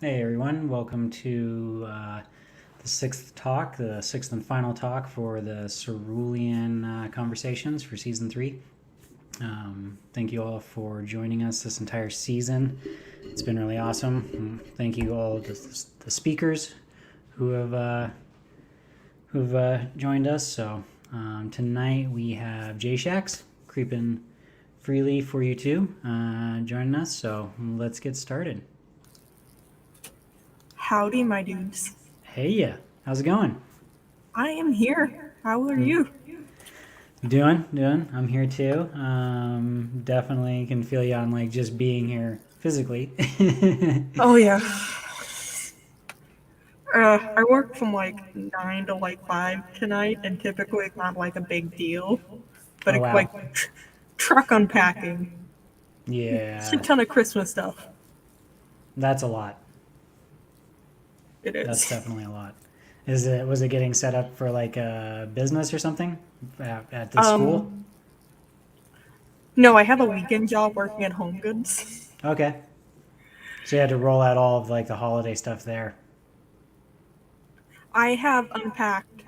Hey everyone, welcome to the sixth and final talk for the Cerulean Conversations for Season 3. Thank you all for joining us this entire season. It's been really awesome. Thank you all the speakers who have joined us. So tonight we have J-Shax, Creeping Freely for you two, joining us. So let's get started. Howdy, my dudes. Hey, yeah, how's it going? I am here. How are you? Doing. I'm here too. Definitely can feel you on like just being here physically. Oh, yeah. I work from like 9 to like 5 tonight, and typically it's not like a big deal. But Oh it's wow. like truck unpacking. Shit Yeah, ton of Christmas stuff. that's a lot. It That's is. definitely a lot. Was it getting set up for like a business or something at the school? Um, no, I have a weekend job working at Home Goods. Okay. So you had to roll out all of like the holiday stuff there. I have unpacked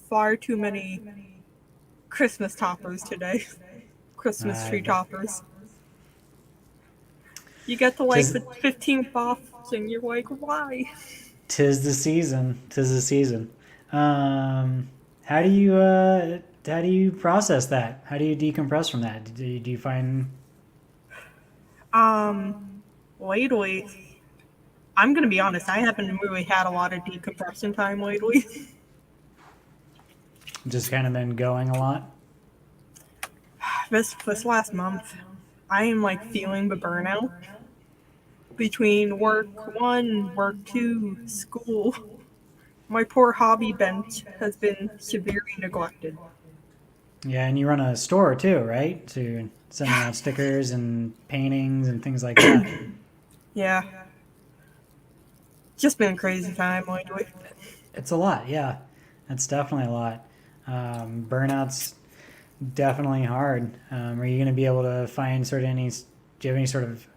far too many Christmas toppers today. Christmas tree I've toppers. You get to like tis the 15th off, and you're like, why? tis the season. Tis the season. Um, how do you process that? How do you decompress from that? Do you find Um, lately, I'm gonna be honest, I haven't really had a lot of decompression time lately. just kind of been going a lot? This last month, I am like feeling the burnout between work one, work two, school. My poor hobby bench has been severely neglected. Yeah, and you run a store too, right? So you're sending out stickers and paintings and things like that. Yeah, just been a crazy time lately. It's a lot, yeah. That's definitely a lot. Burnout's definitely hard. Are you going to be able to find sort of any? Do you have any sort of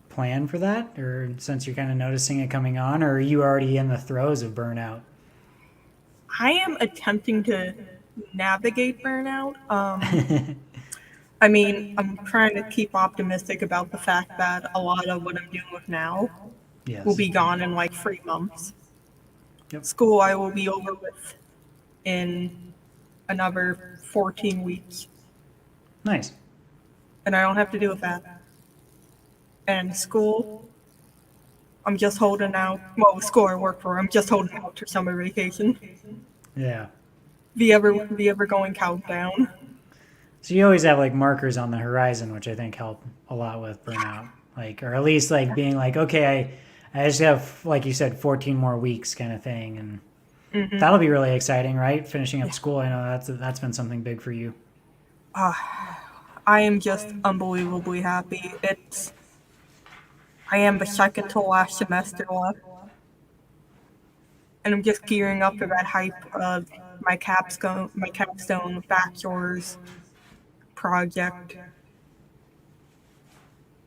plan for that, or since you're kind of noticing it coming on, or are you already in the throes of burnout? I am attempting to navigate burnout. I mean, I'm trying to keep optimistic about the fact that a lot of what I'm dealing with now will Yes. be gone in like 3 months. Yep. School I will be over with in another 14 weeks, Nice. and I don't have to deal with that. And school, I'm just holding out. Well, the school I work for, I'm just holding out for summer vacation. Yeah. The ever going countdown. So you always have like markers on the horizon, which I think help a lot with burnout. Like, or at least like being like, okay, I just have, like you said, 14 more weeks kind of thing. And that'll be really exciting, right? Finishing up Yeah. school. I know that's been something big for you. I am just unbelievably happy. I am the second to last semester left, and I'm just gearing up for that hype of my capstone bachelor's project,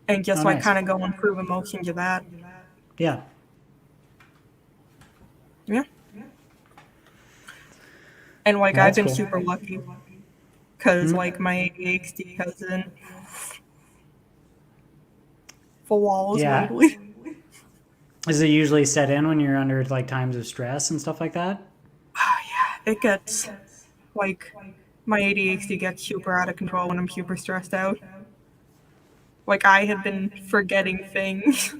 and Oh, just like nice. kind of going through the motions of that. Yeah. Yeah, and like Well, I've that's been cool. super lucky because Hmm? like my ADHD has been full walls Yeah. lately. Is it usually set in when you're under like times of stress and stuff like that? It gets like my ADHD gets super out of control when I'm super stressed out. Like I have been forgetting things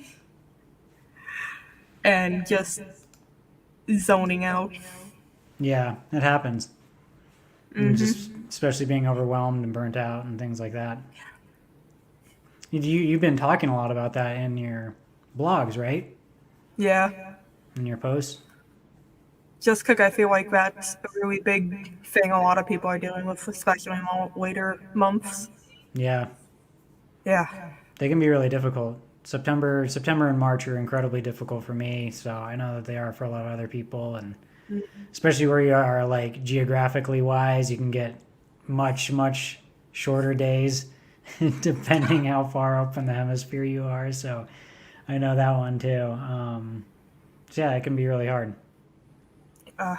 and just zoning out. Yeah, it happens. And just especially being overwhelmed and burnt out and things like that. You've been talking a lot about that in your blogs, right? Yeah, In your posts. just because I feel like that's a really big thing a lot of people are dealing with, especially in the later months. Yeah, Yeah. they can be really difficult. September and March are incredibly difficult for me, so I know that they are for a lot of other people, and especially where you are like geographically wise, you can get much shorter days depending how far up in the hemisphere you are. So I know that one too. So yeah, it can be really hard. Uh,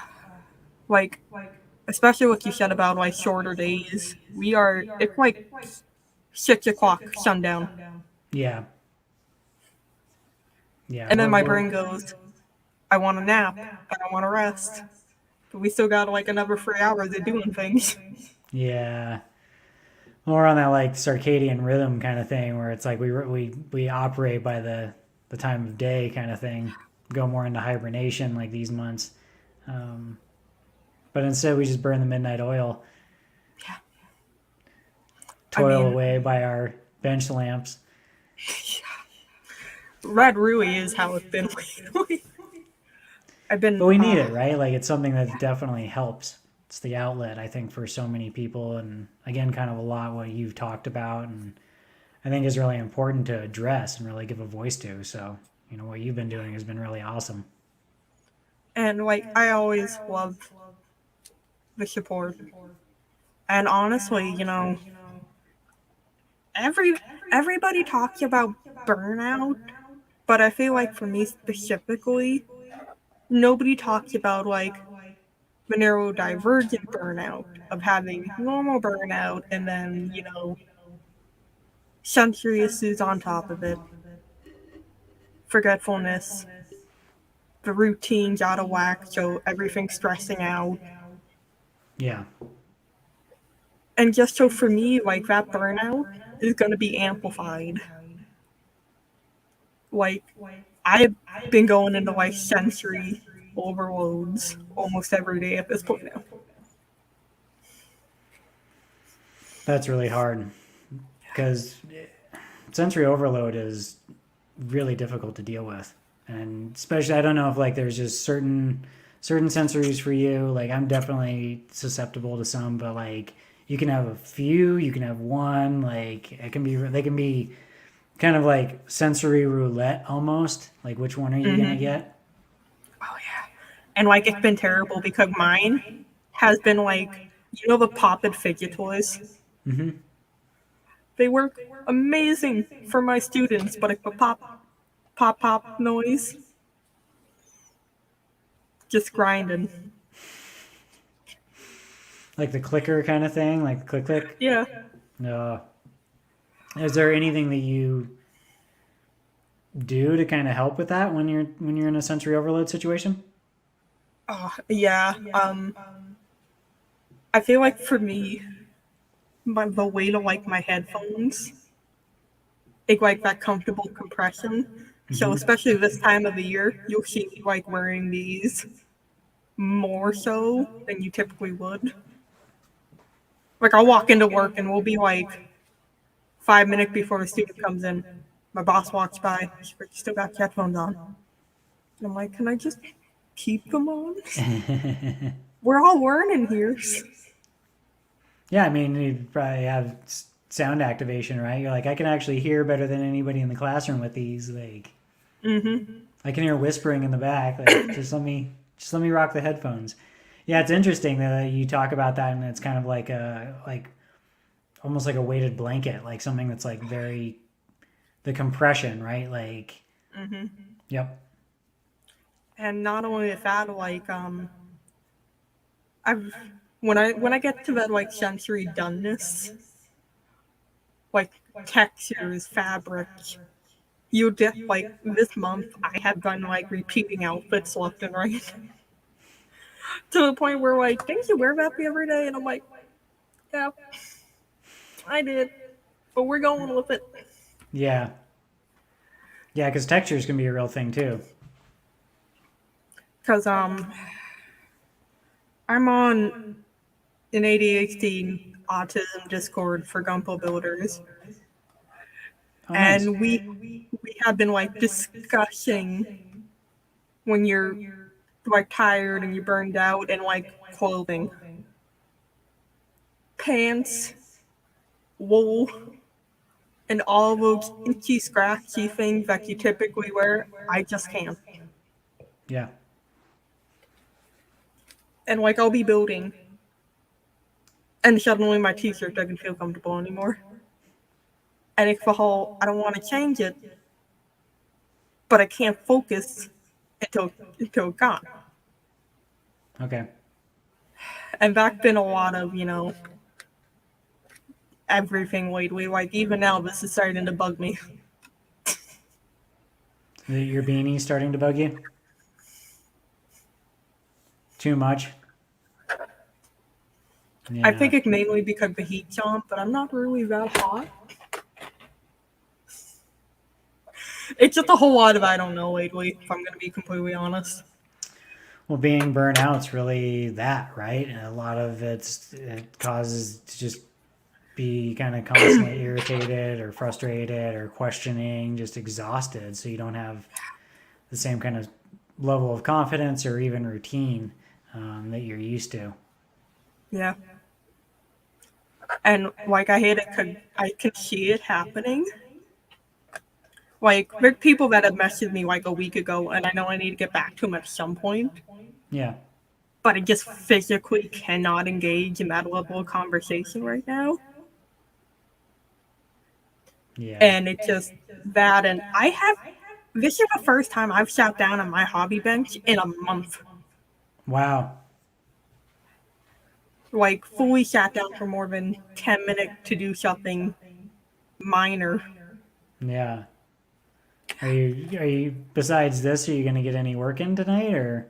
like, especially what you said about like shorter days. It's like 6 o'clock sundown. Yeah, yeah. And then my brain goes, I want a nap. I don't want to rest. But we still got like another 3 hours of doing things. Yeah. More on that like circadian rhythm kind of thing, where it's like we operate by the time of day kind of thing. Go more into hibernation like these months, um, but instead we just burn the midnight oil, Yeah. I toil mean, away by our bench lamps. red really is how it's been lately. I've But been, we need it, right? Like it's something that definitely helps. It's the outlet I think for so many people, and again, kind of a lot what you've talked about, and I think is really important to address and really give a voice to. So what you've been doing has been really awesome. and like, I always loved the support. And honestly, every everybody talks about burnout, but I feel like for me specifically, nobody talks about like the neurodivergent burnout of having normal burnout and then, sensory issues on top of it, forgetfulness, the routine's out of whack, so everything's stressing out. Yeah, And just so for me, like that burnout is going to be amplified. Like, I've been going into like sensory overloads almost every day at this point now. that's really hard because sensory overload is really difficult to deal with, and especially I don't know if like there's just certain sensories for you. Like I'm definitely susceptible to some, but like you can have a few, you can have one. Like it can be they can be kind of like sensory roulette almost. Like which one are you gonna Mm-hmm. get? Oh, yeah. And like, it's been terrible because mine has been like, the poppet fidget toys. Mm-hmm. They work amazing for my students, but if a pop noise, just grinding. Like the clicker kind of thing, like click click. Yeah. No. Is there anything that you do to kind of help with that when you're in a sensory overload situation? Oh, yeah. I feel like for me, the weight of like my headphones, it's like that comfortable compression. So Mm-hmm. especially this time of the year, you'll see me like wearing these more so than you typically would. Like, I'll walk into work and we'll be like 5 minutes before a student comes in. My boss walks by. She's like, "You still got your headphones on?" And I'm like, "Can I just keep them on? We're all learning here." Yeah, I mean, you probably have sound activation, right? You're like, I can actually hear better than anybody in the classroom with these. Like, Mm-hmm. I can hear whispering in the back. Like, just let me rock the headphones. Yeah, it's interesting that you talk about that, and it's kind of like almost like a weighted blanket, like something that's like very the compression, right? Like, Mm-hmm. yep. And not only that, like, I've when I get to that like sensory doneness, like textures, fabric, you just like this month I have done like repeating outfits left and right to the point where like, "Didn't you wear that the other day?" And I'm like, "Yeah, I did, but we're going with it." Yeah, yeah, because textures can be a real thing too. Because I'm on an ADHD autism Discord for Gumpo Builders, Oh, nice. and we have been like discussing when you're like tired and you're burned out and like clothing, pants, wool, and all those itchy, scratchy things that you typically wear. I just can't. Yeah, And like, I'll be building, and suddenly my t-shirt doesn't feel comfortable anymore. And it's the whole, I don't want to change it, but I can't focus until it's gone. Okay. And that's been a lot of, everything lately. Like, even now, this is starting to bug me. Your beanie starting to bug you? Too much? I Yeah. think it's mainly because the heat's on, but I'm not really that hot. It's just a whole lot of I don't know lately, if I'm going to be completely honest. Well, being burnt out's really that, right? And a lot of it causes to just be kind of constantly irritated or frustrated or questioning, just exhausted. So you don't have the same kind of level of confidence or even routine that you're used to. Yeah. And, like, I hate it because I can see it happening. Like, there are people that have messaged me, like, a week ago, and I know I need to get back to them at some point, Yeah. but I just physically cannot engage in that level of conversation right now. Yeah. And it's just that. And this is the first time I've sat down on my hobby bench in a month. Wow. Like, fully sat down for more than 10 minutes to do something minor. Yeah. Are you besides this, are you going to get any work in tonight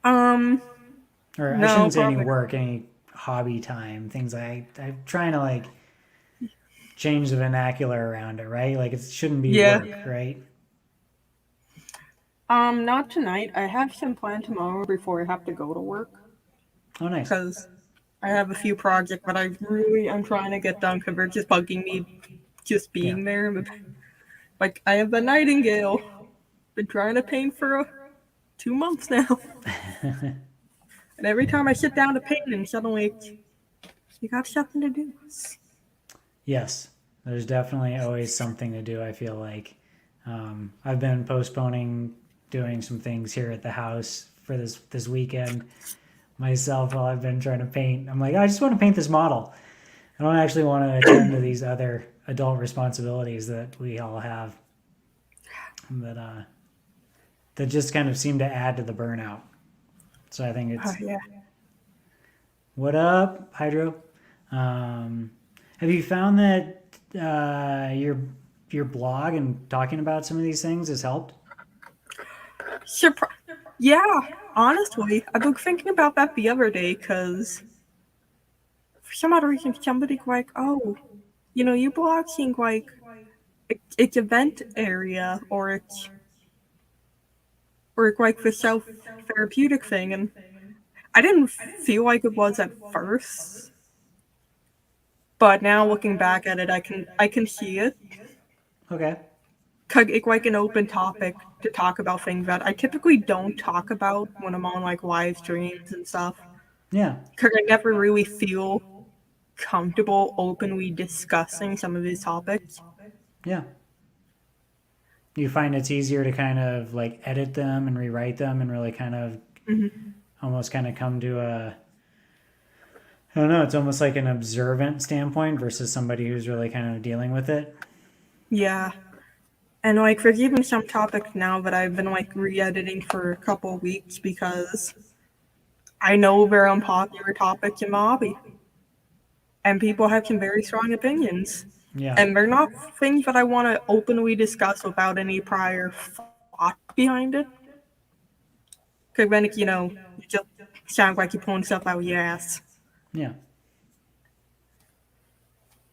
Um, or I no, shouldn't say any probably work, not. any hobby time, things I'm trying to like change the vernacular around it, right? Like it shouldn't be Yeah. work, right? Not tonight. I have some planned tomorrow before I have to go to work. Oh, nice. Because I have a few projects that I really am trying to get done because they're just bugging me just Yeah. being there. Like, I have the Nightingale. Been trying to paint for 2 months now. And every time I sit down to paint, and suddenly you got something to do. Yes, there's definitely always something to do. I feel like I've been postponing doing some things here at the house for this weekend myself while I've been trying to paint. I'm like, I just want to paint this model. I don't actually want to attend to these other adult responsibilities that we all have that that just kind of seem to add to the burnout. So I think it's Yeah. what up, Hydro. Have you found that your blog and talking about some of these things has helped? Surpri- yeah, honestly, I've been thinking about that the other day because for some odd reason, somebody like, oh, you blogging like it's event area or it's like the self therapeutic thing, and I didn't feel like it was at first, but now looking back at it, I can see it. Okay. 'Cause it's like an open topic to talk about things that I typically don't talk about when I'm on like live streams and stuff. Yeah. Because I never really feel comfortable openly discussing some of these topics. Yeah. You find it's easier to kind of like edit them and rewrite them and really kind of Hmm. almost kind of come to a I don't know, it's almost like an observant standpoint versus somebody who's really kind of dealing with it. Yeah. And like there's even some topics now that I've been like re-editing for a couple of weeks because I know they're unpopular topics in my hobby. And people have some very strong opinions. Yeah. And they're not things that I want to openly discuss without any prior thought behind it. Because then, you just sound like you're pulling stuff out your ass. Yeah.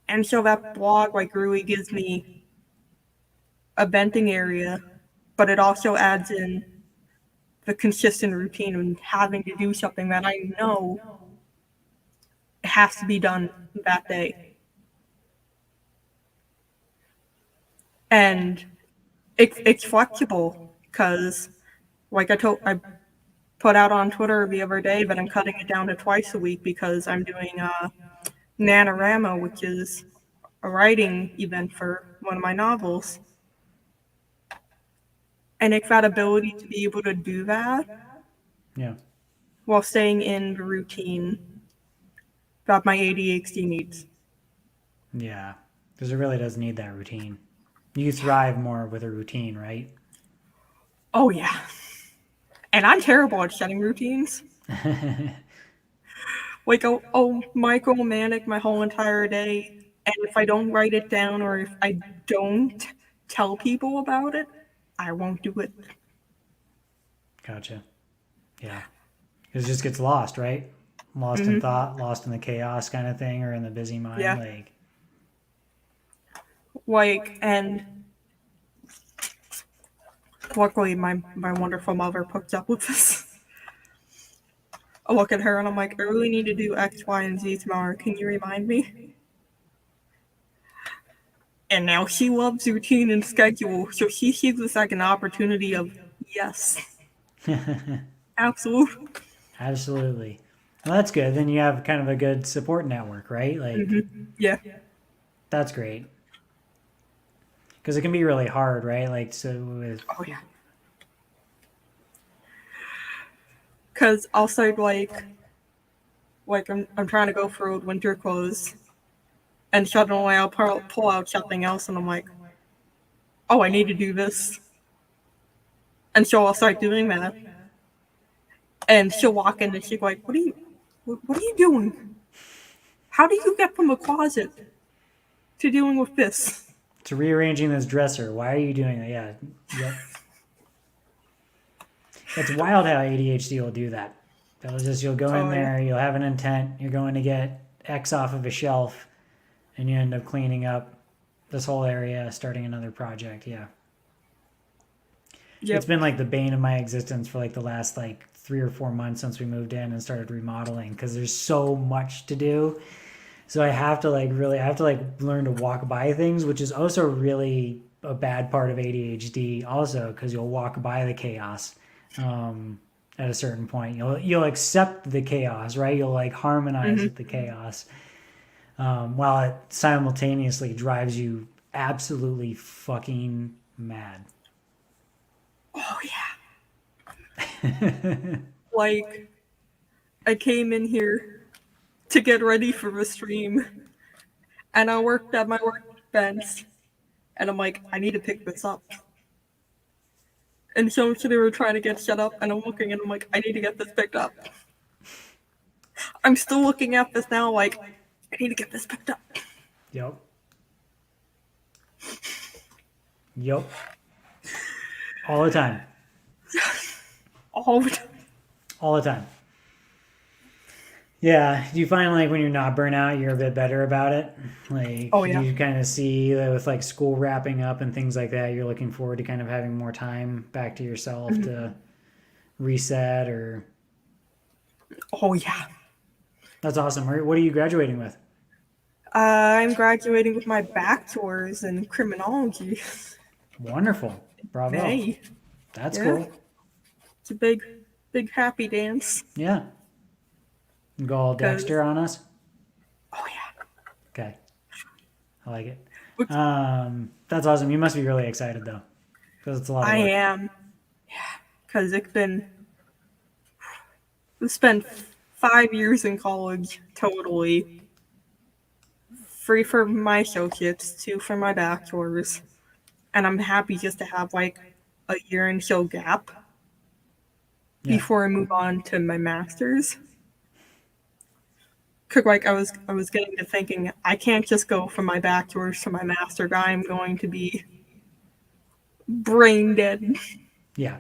And so that blog like really gives me a venting area, but it also adds in the consistent routine of having to do something that I know has to be done that day. And it's flexible because, like I put out on Twitter the other day that I'm cutting it down to twice a week because I'm doing NaNoWriMo, which is a writing event for one of my novels. And it's that ability to be able to do that Yeah. while staying in the routine that my ADHD needs. Yeah. Because it really does need that routine. You thrive more with a routine, right? Oh yeah. And I'm terrible at setting routines. Like I'll micromanage my whole entire day, and if I don't write it down or if I don't tell people about it, I won't do it. Gotcha. Yeah. It just gets lost, right? Lost in thought, lost in the chaos kind of thing, or in the busy mind. Yeah. Like, And luckily my wonderful mother puts up with this. I look at her and I'm like, I really need to do X, Y, and Z tomorrow. Can you remind me? And now she loves routine and schedule, so she sees this like an opportunity of yes, absolutely. absolutely. Well, that's good. Then you have kind of a good support network, right? Like, Yeah. that's great. Because it can be really hard, right? Like, so with, Oh yeah. Because also I'm trying to go through winter clothes, and suddenly I'll pull out something else, and I'm like, oh, I need to do this, and so I'll start doing that, and she'll walk in and she's like, what are you doing? How do you get from a closet to dealing with this? to rearranging this dresser, why are you doing that? Yeah. Yep. It's wild how ADHD will do that. It'll just, you'll go in Oh yeah. there, you'll have an intent, you're going to get X off of a shelf, and you end up cleaning up this whole area, starting another project. Yeah. It's Yep. been like the bane of my existence for like the last like 3 or 4 months since we moved in and started remodeling because there's so much to do. So I have to like really, I have to like learn to walk by things, which is also really a bad part of ADHD also because you'll walk by the chaos. At a certain point, you'll accept the chaos, right? You'll like harmonize with the chaos, while it simultaneously drives you absolutely fucking mad. Oh yeah. Like I came in here to get ready for the stream, and I worked at my workbench, and I'm like, I need to pick this up. And so they were trying to get set up, and I'm looking, and I'm like, I need to get this picked up. I'm still looking at this now, like, I need to get this picked up. Yep. Yep. All the time. All the time. All the time. Yeah. Do you find like when you're not burnt out, you're a bit better about it? Like, Oh do yeah. you kind of see that with like school wrapping up and things like that, you're looking forward to kind of having more time back to yourself to reset or. Oh yeah. That's awesome. What are you graduating with? I'm graduating with my bachelor's in criminology. Wonderful. Bravo. May. That's Yeah. cool. It's a big happy dance. Yeah. Go all Cause Dexter on us. oh yeah. Okay. I like it. Which That's awesome. You must be really excited though, because it's a lot of I work. am. Cause it's been 5 years in college totally. 3 for my associates, 2 for my bachelor's. And I'm happy just to have like a year and so gap Yeah. before I move on to my master's. Cause like I was getting to thinking I can't just go from my bachelor's to my master. I'm going to be brain dead. Yeah.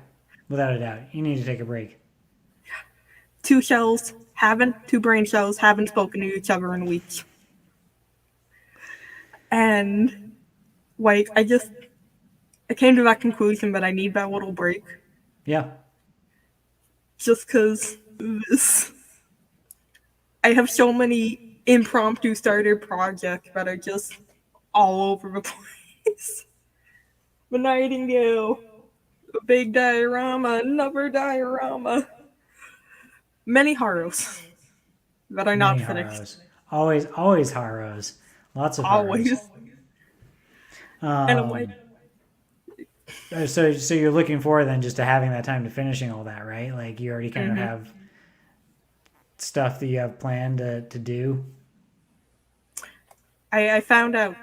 Without a doubt, you need to take a break. Two brain cells haven't spoken to each other in weeks. And like I came to that conclusion that I need that little break Yeah. just because this. I have so many impromptu starter projects that are just all over the place. The nightingale, a big diorama, another diorama. Many horrors that are not Many finished. Haros. Always Haros. Lots of Haros. Always. And I'm like, Um, so you're looking forward then just to having that time to finishing all that, right? Like you already kind of have stuff that you have planned to do. I found out.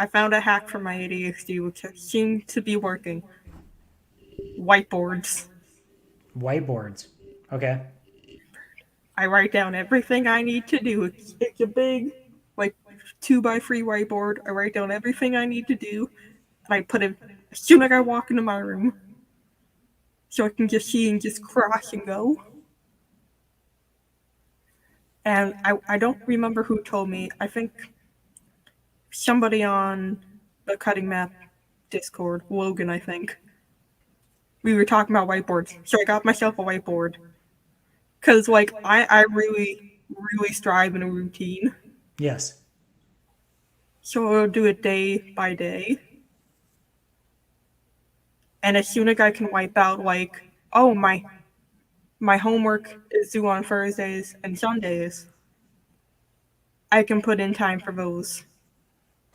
I found a hack for my ADHD, which seemed to be working. whiteboards. Whiteboards. Okay. I write down everything I need to do. It's a big, like, 2x3 whiteboard. I write down everything I need to do. And I put it as soon as I walk into my room. So I can just see and just cross and go. And I don't remember who told me. I think somebody on the Cutting Map Discord, Logan, I think. We were talking about whiteboards. So I got myself a whiteboard. Because, like, I really, really strive in a routine. Yes. So I'll do it day by day. And as soon as I can wipe out, like, oh, my homework is due on Thursdays and Sundays, I can put in time for those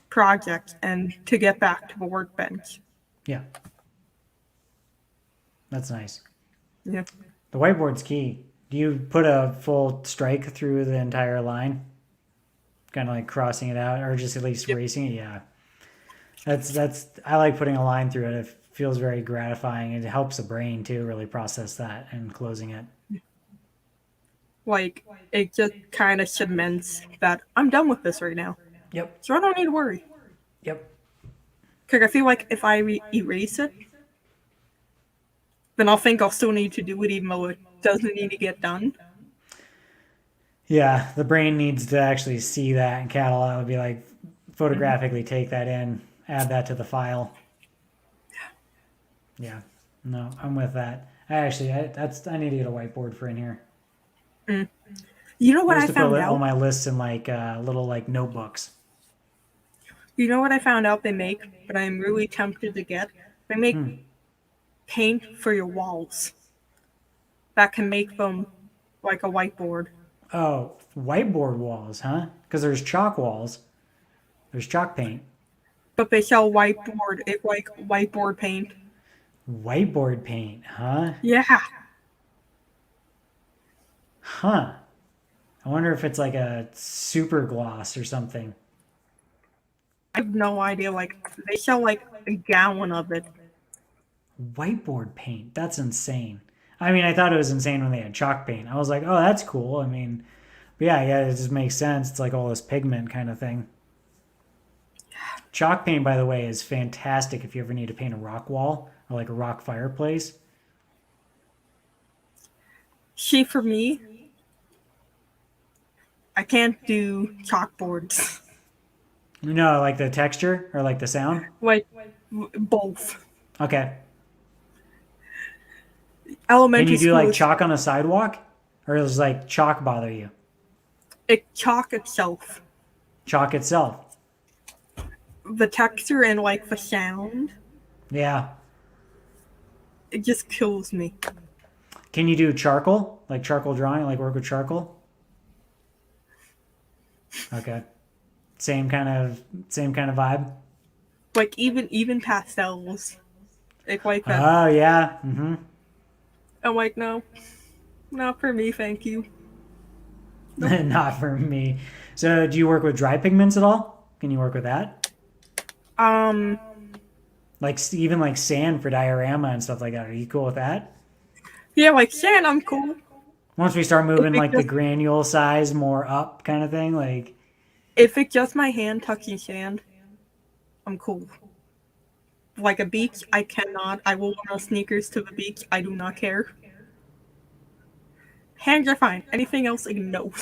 projects and to get back to the workbench. Yeah. That's nice. Yeah. The whiteboard's key. Do you put a full strike through the entire line? Kind of like crossing it out, or just at least Yep. erasing it? Yeah. That's. I like putting a line through it. It feels very gratifying. It helps the brain too really process that and closing it. Like, it just kind of cements that I'm done with this right now. Yep. So I don't need to worry. Yep. Because I feel like if I erase it, then I'll think I'll still need to do it even though it doesn't need to get done. Yeah, the brain needs to actually see that and catalog. It would be like photographically take that in, add that to the file. Yeah, no, I'm with that. I need to get a whiteboard for in here. You know I what used I to found put all out? my lists in like little like notebooks. You know what I found out they make, but I'm really tempted to get? They make paint for your walls that can make them like a whiteboard. Oh, whiteboard walls, huh? Because there's chalk walls. There's chalk paint. But they sell whiteboard, it like whiteboard paint. Whiteboard paint, huh? Yeah. Huh. I wonder if it's like a super gloss or something. I have no idea. Like, they sell like a gallon of it. Whiteboard paint. That's insane. I mean, I thought it was insane when they had chalk paint. I was like, oh, that's cool. I mean, but yeah, it just makes sense. It's like all this pigment kind of thing. Chalk paint, by the way, is fantastic if you ever need to paint a rock wall or like a rock fireplace. See, for me, I can't do chalkboards. No, like the texture or like the sound. Like, both. Okay. Can Elementary you do school like is chalk on a sidewalk? Or does like chalk bother you? chalk itself. Chalk itself. The texture and like the sound, Yeah. it just kills me. Can you do charcoal? Like charcoal drawing? Like work with charcoal? Okay. Same kind of vibe. Like even pastels. It's like that. Oh yeah. Mm-hmm. I'm like, no, not for me, thank you. Not for me. So do you work with dry pigments at all? Can you work with that? Um, Like even like sand for diorama and stuff like that. Are you cool with that? yeah, like sand, I'm cool. Once we start moving If like it the just granule size more up kind of thing, like if it's just my hand touching sand, I'm cool. Like a beach, I cannot. I will wear sneakers to the beach. I do not care. Hands are fine. Anything else, like, no.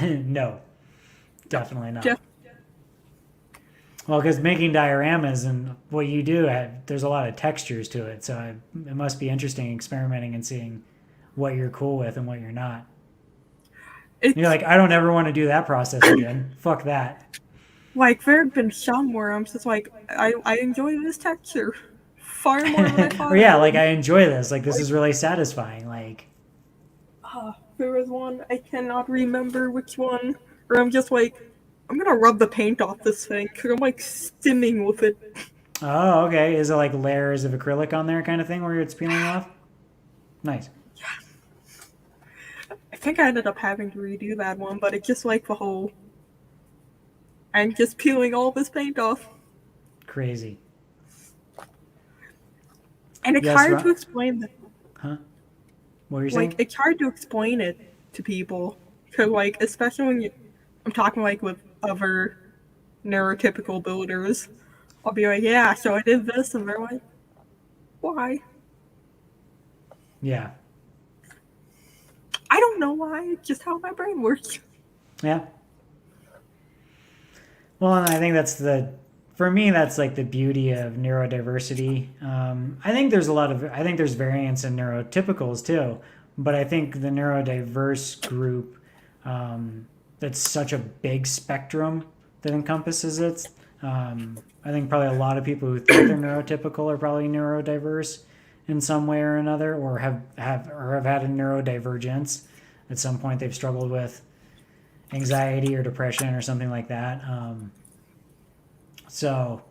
no, No. definitely not. Just Well, because making dioramas and what you do, there's a lot of textures to it. So it must be interesting experimenting and seeing what you're cool with and what you're not. And you're it's like, I don't ever want to do that process again. Fuck that. like there have been some where I'm just like, I enjoy this texture far more than I Or thought I yeah, like would. I enjoy this. Like this Like, is really satisfying. Like, there was one I cannot remember which one, where I'm just like, I'm gonna rub the paint off this thing because I'm like stimming with it. oh, okay. Is it like layers of acrylic on there kind of thing where it's peeling off? Nice. I think I ended up having to redo that one, but it's just like the whole. I'm just peeling all this paint off. Crazy. And it's Yes, hard Ron. to explain that. Huh? What were you Like, saying? it's hard to explain it to people. Cause like, especially when I'm talking like with other neurotypical builders, I'll be like, yeah, so I did this, and they're like, why? Yeah. I don't know why. It's just how my brain works. Yeah. Well, and I think for me, that's like the beauty of neurodiversity. I think I think there's variance in neurotypicals too, but I think the neurodiverse group, that's such a big spectrum that encompasses it. I think probably a lot of people who think they're neurotypical are probably neurodiverse in some way or another, or have had a neurodivergence at some point. They've struggled with anxiety or depression or something like that. So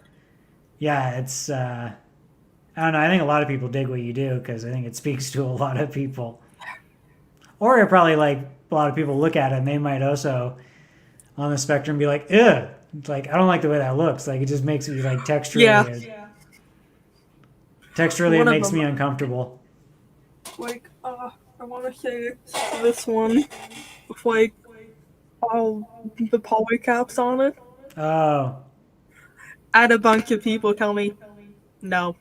yeah, it's I don't know. I think a lot of people dig what you do because I think it speaks to a lot of people. Or it probably like a lot of people look at it and they might also on the spectrum be like, ugh. It's like I don't like the way that looks. Like it just makes me like Yeah, texturally it one of makes them. me uncomfortable. Like, I want to say it's this one with like all the polycaps on it. Oh I had a bunch of people tell me, no,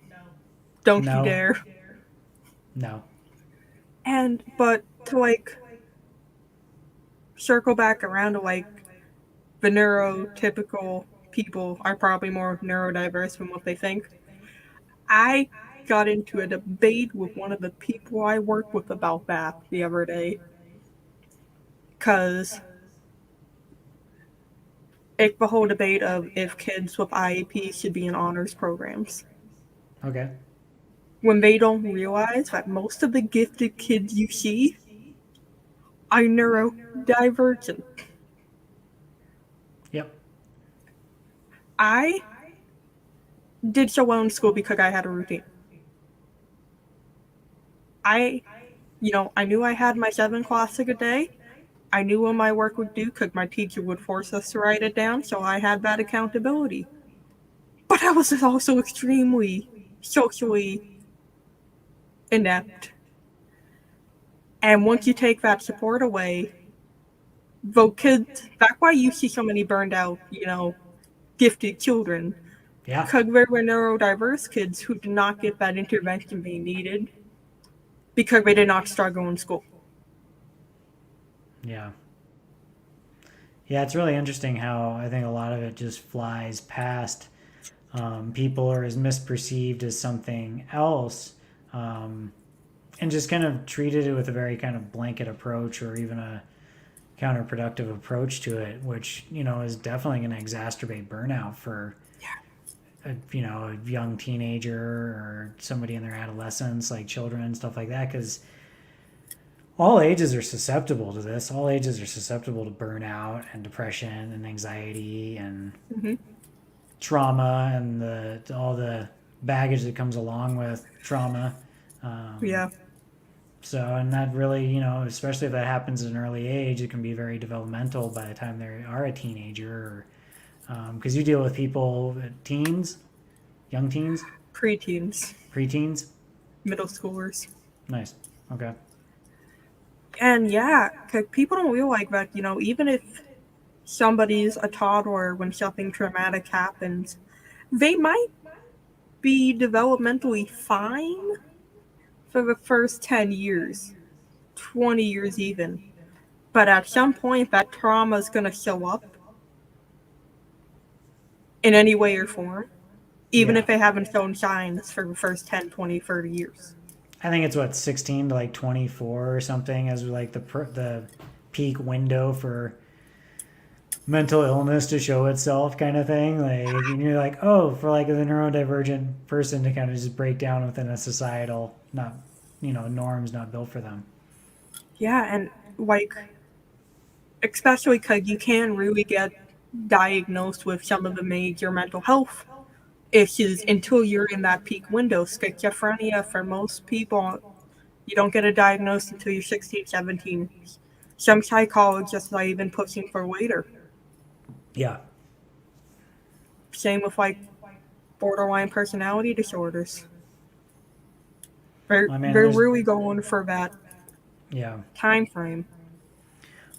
don't you no, dare. no. And, but to like circle back around to like the neurotypical people are probably more neurodiverse than what they think. I got into a debate with one of the people I work with about that the other day. Because it's the whole debate of if kids with IEP should be in honors programs. Okay. When they don't realize that most of the gifted kids you see are neurodivergent. Yep. I did so well in school because I had a routine. I, I knew I had my 7 classes a day. I knew when my work would due because my teacher would force us to write it down, so I had that accountability. But I was also extremely socially inept. And once you take that support away, though kids, that's why you see so many burned out, gifted children. Yeah. Because there were neurodiverse kids who did not get that intervention they needed because they did not struggle in school. Yeah. Yeah, it's really interesting how I think a lot of it just flies past people or is misperceived as something else, um, and just kind of treated it with a very kind of blanket approach or even a counterproductive approach to it, which is definitely going to exacerbate burnout for a young teenager or somebody in their adolescence, like children, stuff like that, because all ages are susceptible to this. All ages are susceptible to burnout and depression and anxiety and Mm-hmm. trauma and all the baggage that comes along with trauma. Um, Yeah. so, and that really, especially if that happens at an early age, it can be very developmental by the time they are a teenager, because you deal with people, teens, young teens, Preteens, preteens. middle schoolers. Nice. Okay. And yeah, cause people don't realize that, even if somebody's a toddler when something traumatic happens, they might be developmentally fine for the first 10 years, 20 years even. But at some point, that trauma is going to show up in any way or form, even Yeah. if they haven't shown signs for the first 10, 20, 30 years. I think it's what 16 to like 24 or something as like the peak window for mental illness to show itself kind of thing, like, and you're like, oh, for like the neurodivergent person to kind of just break down within a societal not norms not built for them. Yeah, and like, especially because you can really get diagnosed with some of the major mental health issues until you're in that peak window. Schizophrenia, for most people, you don't get a diagnosis until you're 16, 17. Some psychologists are even pushing for later. Yeah. Same with like borderline personality disorders. They're I mean, they're there's really going for that yeah. time frame.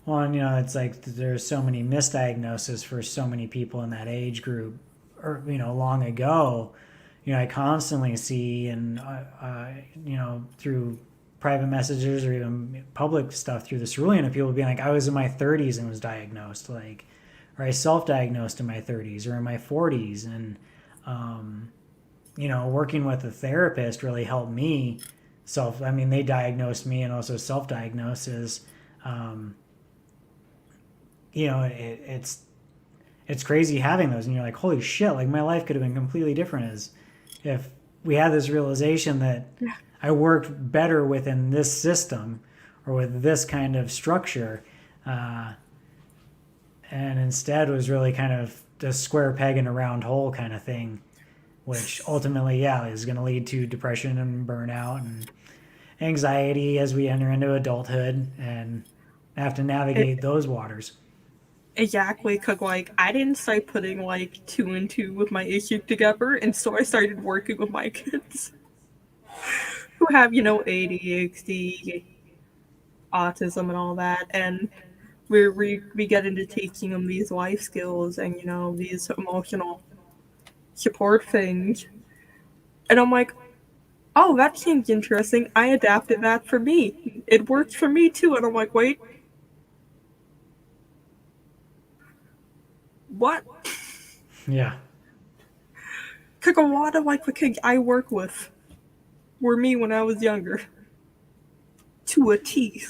Well, and it's like there's so many misdiagnoses for so many people in that age group, or long ago. I constantly see, and through private messages or even public stuff through the Cerulean, of people being like, I was in my 30s and was diagnosed, like, or I self-diagnosed in my 30s or in my 40s, and um, working with a therapist really helped me. I mean, they diagnosed me and also self-diagnosis. Um, it's crazy having those, and you're like, holy shit, like my life could have been completely different as if we had this realization that Yeah. I worked better within this system or with this kind of structure, uh, and instead was really kind of a square peg in a round hole kind of thing, which ultimately, yeah, is going to lead to depression and burnout and anxiety as we enter into adulthood and have to It, navigate those waters. exactly, because like I didn't start putting like two and two with my issue together, and so I started working with my kids who have ADHD, autism, and all that, and we get into teaching them these life skills and these emotional support things, and I'm like, oh, that seems interesting. I adapted that for me. It works for me too, and I'm like, wait, what? Yeah. Because a lot of like the kids I work with were me when I was younger, to a T.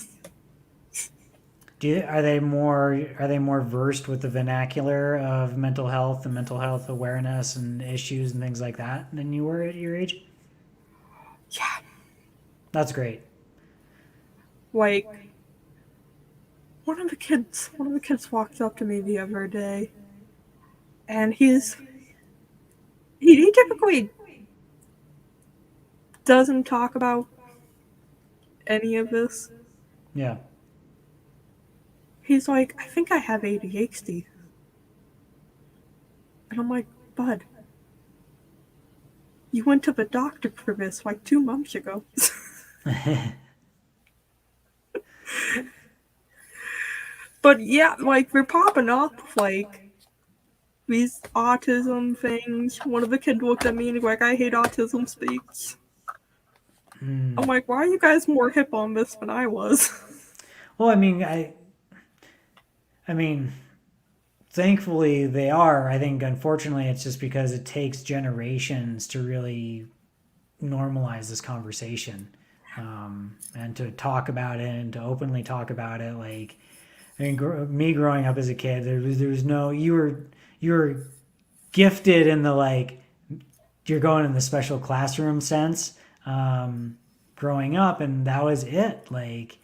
Are they more versed with the vernacular of mental health and mental health awareness and issues and things like that than you were at your age? Yeah, That's great. like one of the kids walked up to me the other day, and he typically doesn't talk about any of this. Yeah. He's like, I think I have ADHD, and I'm like, bud, you went to the doctor for this like 2 months ago. But yeah, like they're popping up like these autism things. One of the kids looked at me and was like, I hate autism speech. I'm like, why are you guys more hip on this than I was? Well, I mean, thankfully they are. I think unfortunately it's just because it takes generations to really normalize this conversation, and to talk about it and to openly talk about it. Like, I mean, me growing up as a kid, there was no you were gifted in the like you're going in the special classroom sense, growing up, and that was it. Like,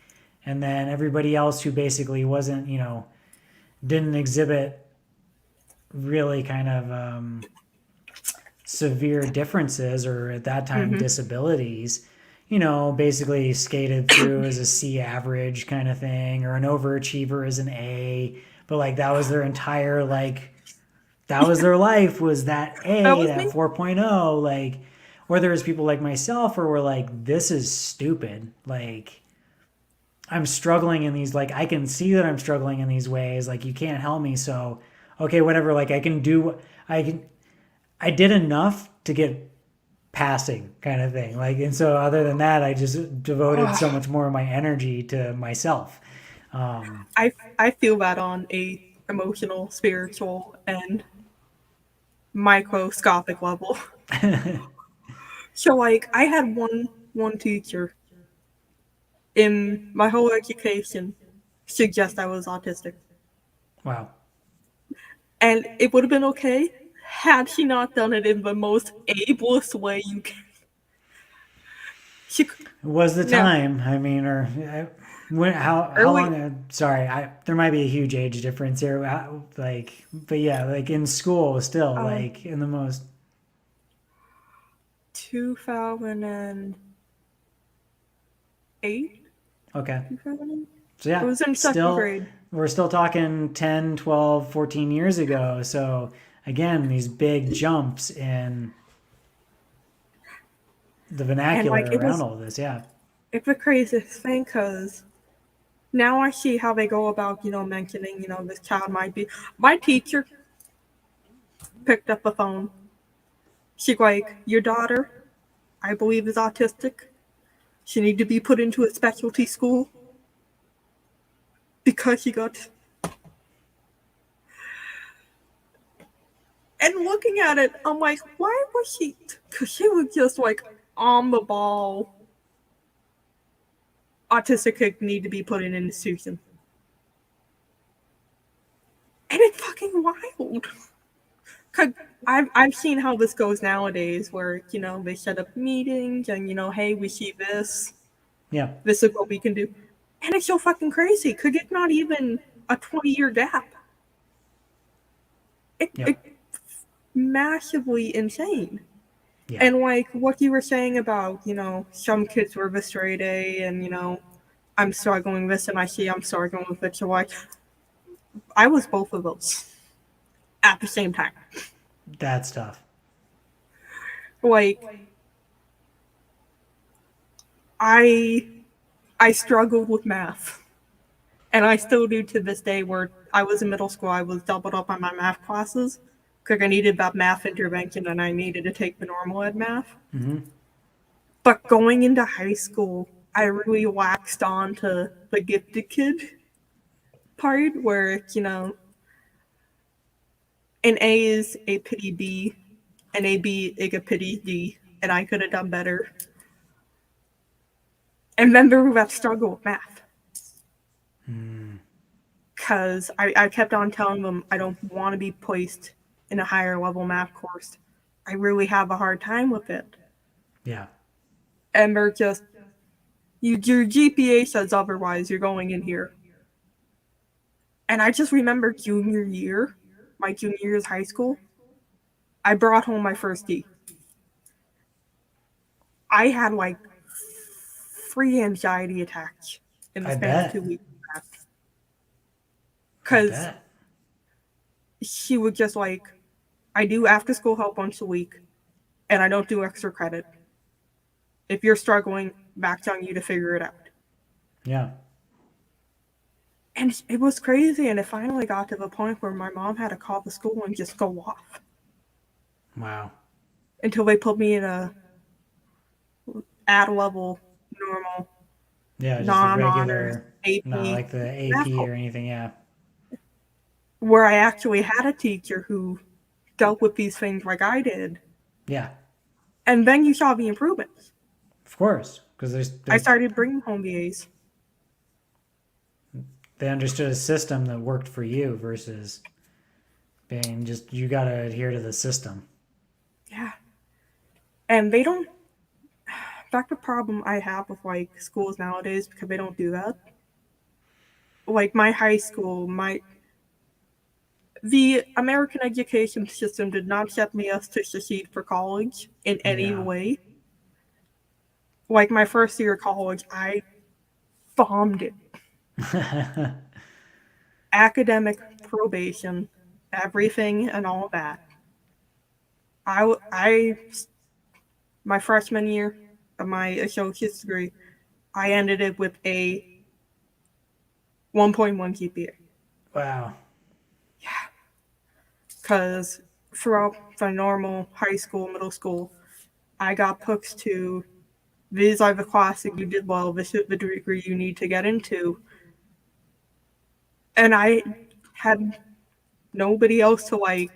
and then everybody else who basically wasn't, didn't exhibit really kind of severe differences or at that time Mm-hmm. disabilities, basically skated through as a C average kind of thing, or an overachiever as an A. But like that was their entire like that was their life, was that That A, was that me. 4.0, like, or there was people like myself where we're like, this is stupid. Like, I'm struggling in these, like, I can see that I'm struggling in these ways. Like, you can't help me. So, okay, whatever. Like, I did enough to get passing kind of thing. Like, and so other than that, I just devoted so much more of my energy to myself. Um, I feel that on a emotional, spiritual, and microscopic level. So like I had one teacher in my whole education suggest I was autistic. wow. And it would have been okay had she not done it in the most ableist way you can. She Was the no time? I mean, or when? How early long? Sorry, there might be a huge age difference here. Like, but yeah, like in school, still um like in the most. 2008. Okay, 2008. so I yeah, was in second still grade. we're still talking 10, 12, 14 years ago. So again, these big jumps in The And like vernacular around all this, yeah. it's the craziest thing because now I see how they go about, mentioning, this child might be. My teacher picked up the phone. She's like, your daughter, I believe, is autistic. She need to be put into a specialty school because she got. And looking at it, I'm like, why was she? Because she was just like on the ball. Autistic kids need to be put in an institution. And it's fucking wild. Cause I've seen how this goes nowadays, where they set up meetings and hey, we see this. Yeah. This is what we can do, and it's so fucking crazy. Cause it's not even a 20-year gap. Yep. It's massively insane. Yeah. And like what you were saying about some kids were the straight A, and I'm struggling with this, and I see I'm struggling with it. So I was both of those at the same time. That's tough. Like I I struggled with math. And I still do to this day, where I was in middle school, I was doubled up on my math classes because I needed that math intervention and I needed to take the normal ed math. Mm-hmm. But going into high school, I really waxed on to the gifted kid part where an A is a pity B, an AB is a pity D, and I could have done better. And then there was that struggle with math. Because I kept on telling them I don't want to be placed in a higher level math course. I really have a hard time with it. Yeah. And they're just, your GPA says otherwise, you're going in here. And I just remember junior year, my junior year of high school, I brought home my first D. I had like 3 anxiety attacks in the I span of bet. 2 weeks. I Because bet. she would just like, I do after school help once a week, and I don't do extra credit. If you're struggling, back's on you to figure it out. Yeah. And it was crazy, and it finally got to the point where my mom had to call the school and just go off Wow. until they put me in a at level normal Yeah, just the non-honors regular, not AP like the math AP course, or anything. Yeah. where I actually had a teacher who dealt with these things like I did. Yeah. And then you saw the improvements. Of course, because I there's started bringing home the A's. they understood a system that worked for you versus being just you got to adhere to the system. Yeah. And they don't. That's the problem I have with like schools nowadays, because they don't do that. Like my high school, the American education system did not set me up to succeed for college in any Yeah. way. Like my first year of college, I bombed it. Academic probation, everything, and all that. I my freshman year of my associate's degree, I ended it with a 1.1 GPA. Wow. Because throughout the normal high school, middle school, I got pushed to, these are the classes you did well, this is the degree you need to get into. And I had nobody else to like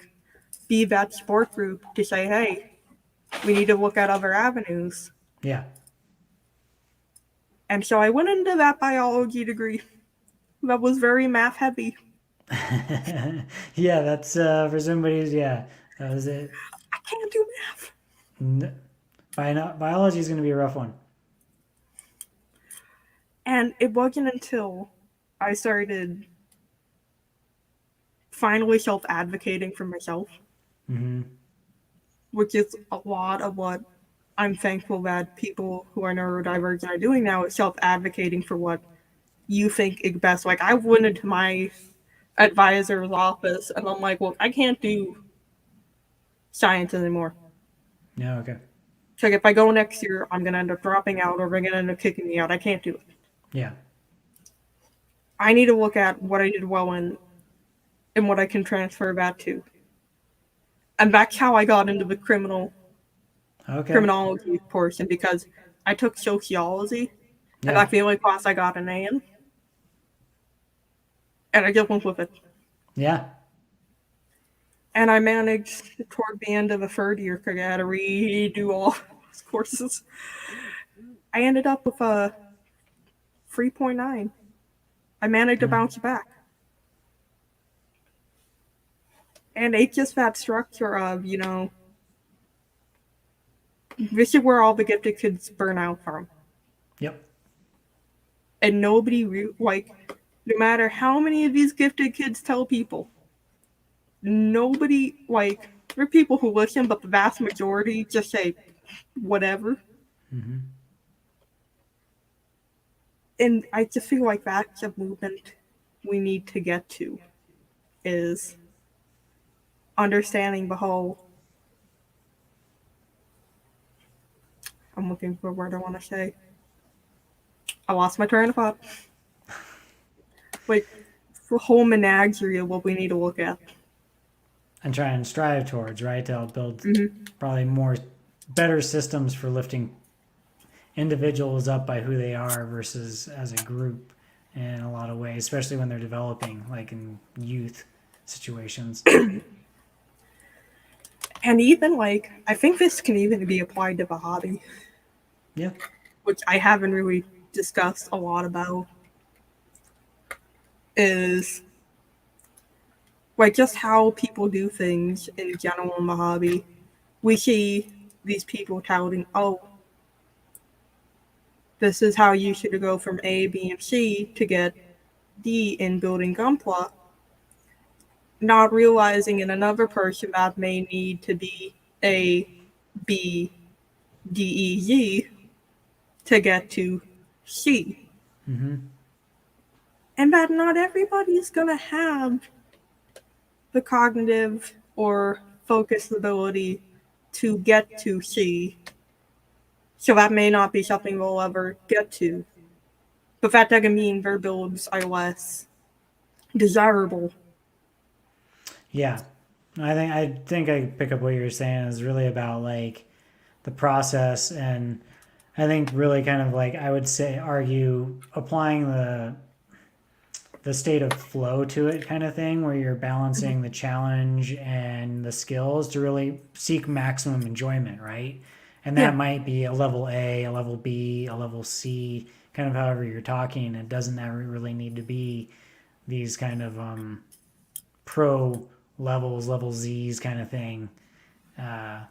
be that support group to say, hey, we need to look at other avenues. Yeah. And so I went into that biology degree that was very math heavy. Yeah, that's for somebody's. Yeah, that was it. I can't do math. Biology is going to be a rough one. And it wasn't until I started finally self advocating for myself, Mm-hmm. which is a lot of what I'm thankful that people who are neurodivergent are doing now, is self advocating for what you think is best. Like I went into my advisor's office and I'm like, well, I can't do science anymore Yeah. Okay. It's like if I go next year, I'm gonna end up dropping out, or they're gonna end up kicking me out. I can't do it. Yeah. I need to look at what I did well in and what I can transfer that to. And that's how I got into the Okay. criminology portion, because I took sociology, and Yeah. that's the only class I got an A in, and I just went with it. Yeah. And I managed toward the end of the third year, because I had to redo all those courses. I ended up with a 3.9. I managed to Yeah. bounce back. And it's just that structure of, this is where all the gifted kids burn out from. Yep. And nobody, no matter how many of these gifted kids tell people, nobody, there are people who listen, but the vast majority just say, whatever. Mm-hmm. And I just feel like that's a movement we need to get to, is understanding the whole, I'm looking for a word I want to say. I lost my train of thought. Like, the whole menagerie of what we need to look at. And try and strive towards, right? To help build Mm-hmm. probably more better systems for lifting individuals up by who they are versus as a group in a lot of ways, especially when they're developing, like in youth situations. And even, I think this can even be applied to the hobby, Yeah. which I haven't really discussed a lot about, is just how people do things in general in the hobby. We see these people touting, oh, this is how you should go from A, B, and C to get D in building Gunpla, not realizing in another person that may need to be A, B, D, E, Z to get to C. Mm-hmm. And that not everybody's going to have the cognitive or focus ability to get to C. So that may not be something we'll ever get to. But that doesn't mean their builds are less desirable. Yeah. I think I pick up what you're saying is really about like the process, and I think really kind of like I would say argue applying the state of flow to it kind of thing, where you're balancing the challenge and the skills to really seek maximum enjoyment, right? And that Yeah. might be a level A, a level B, a level C, kind of however you're talking. It doesn't ever really need to be these kind of pro levels, level Z's kind of thing uh,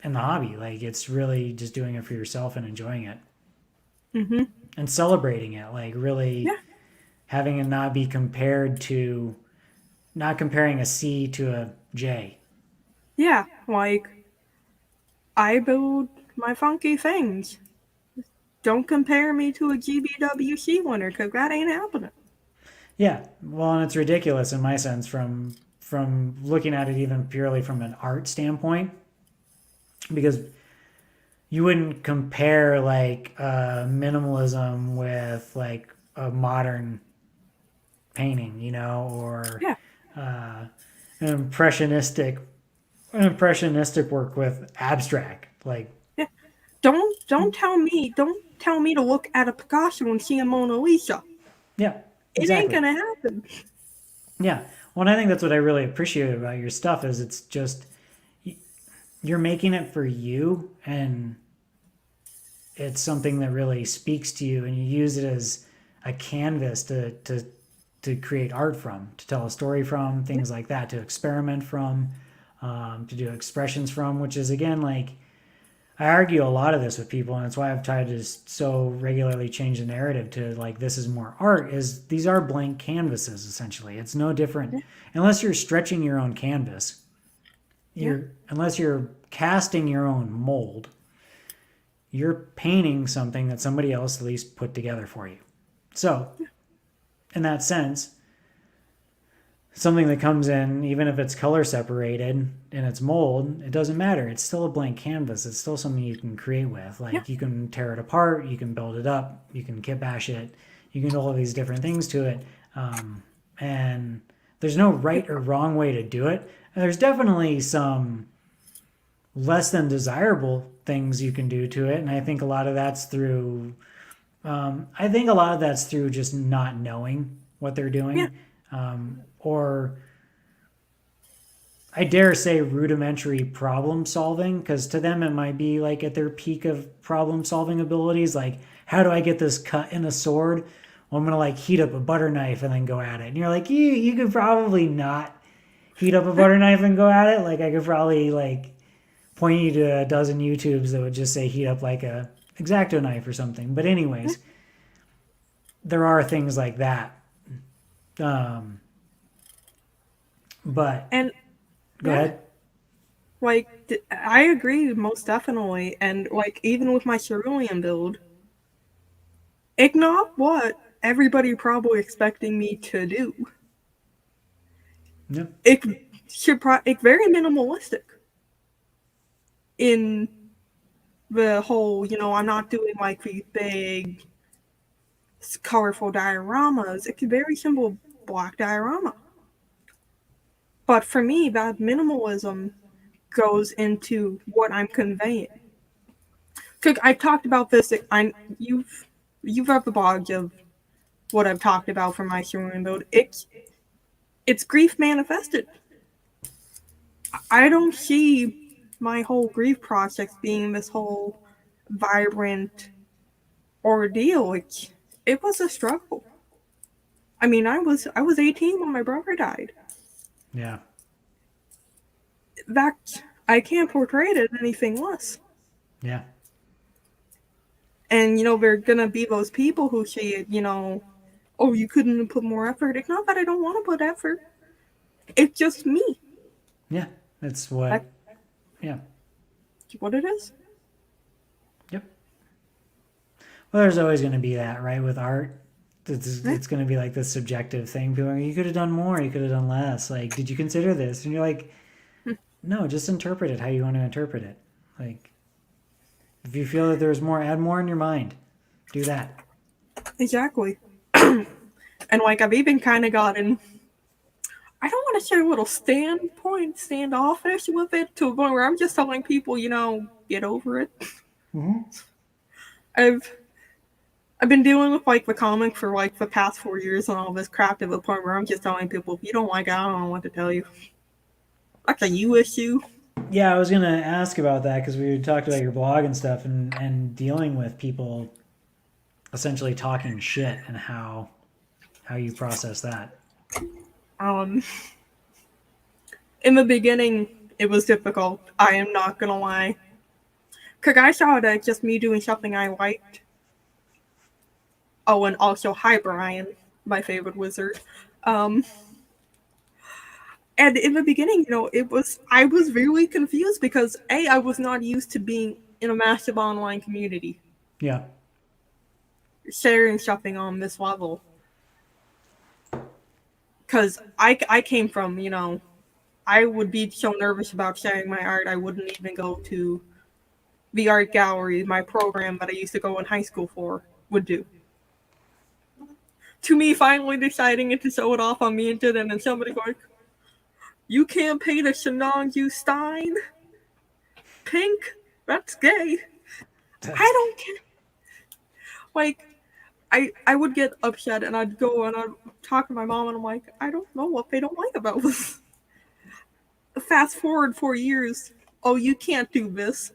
in the hobby. Like it's really just doing it for yourself and enjoying it Mm-hmm. and celebrating it. Like really Yeah. having it not be compared to, not comparing a C to a J. Yeah. I build my funky things. Don't compare me to a GBWC winner, because that ain't happening. Yeah, well, and it's ridiculous in my sense from looking at it even purely from an art standpoint, because you wouldn't compare like minimalism with like a modern painting, you know, or Yeah. uh, an impressionistic work with abstract. Like, Yeah. Don't tell me to look at a Picasso and see a Mona Lisa. yeah, It ain't exactly. gonna happen. Yeah. Well, and I think that's what I really appreciate about your stuff is it's just you're making it for you, and it's something that really speaks to you, and you use it as a canvas to create art from, to tell a story from, Yeah. things like that, to experiment from, to do expressions from, which is again like I argue a lot of this with people, and it's why I've tried to so regularly change the narrative to like this is more art. Is these are blank canvases essentially? It's no different Yeah. unless you're stretching your own canvas. Yeah. You're unless you're casting your own mold. You're painting something that somebody else at least put together for you. So, in that sense, something that comes in, even if it's color separated and it's mold, it doesn't matter. It's still a blank canvas. It's still something you can create with. Yeah. Like you can tear it apart, you can build it up, you can kit bash it, you can do all of these different things to it. And there's no right or wrong way to do it. And there's definitely some less than desirable things you can do to it. And I think a lot of that's through just not knowing what they're Yeah. doing, or I dare say rudimentary problem solving, because to them it might be like at their peak of problem solving abilities. Like, how do I get this cut in a sword? Well, I'm gonna like heat up a butter knife and then go at it. And you're like, you could probably not heat up a butter knife and go at it. Like, I could probably like point you to a dozen YouTubes that would just say heat up like a X-Acto knife or something. But anyways, there are things like that. Um, but And go yeah, ahead. like I agree most definitely. And like even with my cerulean build, it's not what everybody probably expecting me to do. Yep. It's very minimalistic in the whole. I'm not doing like these big, colorful dioramas. It's a very simple black diorama. But for me, that minimalism goes into what I'm conveying. Cause I've talked about this. You've read the blog of what I've talked about for my cerulean build. It's grief manifested. I don't see my whole grief process being this whole vibrant ordeal. It was a struggle. I mean, I was 18 when my brother died. Yeah. That I can't portray it as anything less. Yeah. And there are gonna be those people who say it. Oh, you couldn't put more effort. It's not that I don't want to put effort. It's just me. Yeah. That's what. That's Yeah. what it is. Yep. Well, there's always going to be that, right? With art, it's going to be like this subjective thing. People are like, you could have done more, you could have done less. Like, did you consider this? And you're like, no, just interpret it how you want to interpret it. Like, if you feel that there's more, add more in your mind. Do that. Exactly. And like I've even kind of gotten, I don't want to say a little standoffish with it to a point where I'm just telling people, get over it. Mm-hmm. I've I've been dealing with like the comic for like the past 4 years and all this crap to the point where I'm just telling people, if you don't like it, I don't know what to tell you. That's a you issue. Yeah, I was going to ask about that because we talked about your blog and stuff, and dealing with people essentially talking shit and how you process that. Um, in the beginning, it was difficult. I am not gonna lie. Cause I saw it as just me doing something I liked. Oh, and also hi Brian, my favorite wizard. Um, and in the beginning, I was really confused because I was not used to being in a massive online community, Yeah. sharing something on this level. Cause I came from, I would be so nervous about sharing my art, I wouldn't even go to the art gallery my program that I used to go in high school for would do. To me, finally deciding to show it off on the internet and somebody going, you can't paint a Shenandoah Stein pink? That's gay. I don't care. Like, I would get upset and I'd go and I'd talk to my mom and I'm like, I don't know what they don't like about this. Fast forward 4 years. Oh, you can't do this.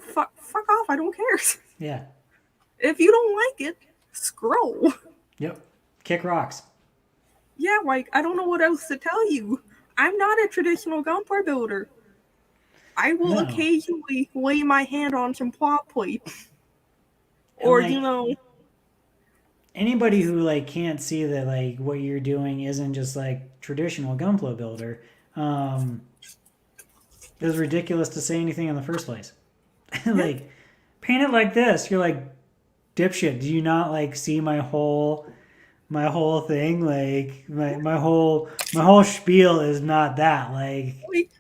Fuck off. I don't care. Yeah. If you don't like it, scroll. Yep. Kick rocks. Yeah, like, I don't know what else to tell you. I'm not a traditional gunpowder builder. I will No. occasionally lay my hand on some plot plate. And Or, like anybody who like can't see that like what you're doing isn't just like traditional gunpla builder, um, is ridiculous to say anything in the first place. yeah, Like, paint it like this. You're like, dipshit. Do you not like see my whole my whole thing, like my whole spiel is not that. Like, Like,